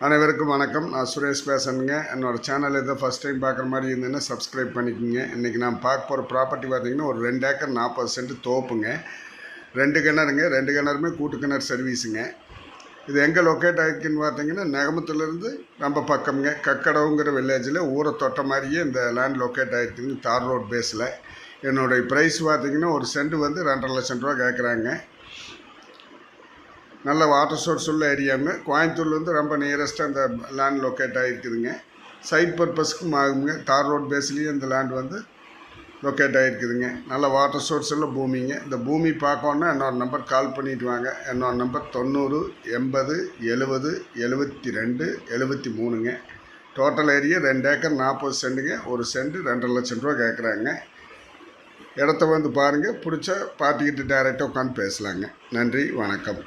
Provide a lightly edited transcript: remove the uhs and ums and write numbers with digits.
அனைவருக்கும் வணக்கம். நான் சுரேஷ் பேசுகிறேங்க. என்னோடய சேனல் எதோ ஃபஸ்ட் டைம் பார்க்குற மாதிரி இருந்ததுன்னா சப்ஸ்கிரைப் பண்ணிக்கோங்க. இன்றைக்கி நான் பார்க்க போகிற ப்ராப்பர்ட்டி பார்த்திங்கன்னா ஒரு 2 ஏக்கர் 40 சென்ட் தோப்புங்க. 2 கிணறுங்க. 2 கிணறுமே கூட்டு கிணறு சர்வீஸுங்க. இது எங்கே லொக்கேட் ஆகிருக்குன்னு பார்த்தீங்கன்னா நெகமத்துலேருந்து ரொம்ப பக்கம்ங்க. கக்கடவுங்கிற வில்லேஜில் ஊரை தொட்ட மாதிரியே இந்த லேண்ட் லொக்கேட் ஆகிருக்குங்க. தார் ரோட் பேஸில். என்னுடைய ப்ரைஸ் பார்த்திங்கன்னா ஒரு சென்ட் வந்து 2.5 லட்சம் ரூபா கேட்குறாங்க. நல்ல வாட்டர் சோர்ஸ் உள்ள ஏரியாங்க. கோயம்புத்தூர்லேருந்து ரொம்ப நியரஸ்ட்டாக அந்த லேண்ட் லொக்கேட் ஆகிருக்குதுங்க. சைட் பர்பஸ்க்கும் ஆகுங்க. தார் ரோட் பேஸ்லேயும் இந்த லேண்ட் வந்து லொக்கேட் ஆகிருக்குதுங்க. நல்ல வாட்டர் சோர்ஸ் உள்ள பூமிங்க. இந்த பூமி பார்க்கணுன்னா என்னோட நம்பர் கால் பண்ணிவிட்டு வாங்க. என்னோட நம்பர் 90 80 70 72 73ங்க. டோட்டல் ஏரியா 2 ஏக்கர் 40 சென்ட்டுங்க. ஒரு சென்ட் 2.5 லட்சம் ரூபா கேட்குறாங்க. இடத்த வந்து பாருங்கள். பிடிச்சா பார்ட்டிக்கிட்டு டேரெக்டாக உட்காந்து பேசலாங்க. நன்றி, வணக்கம்.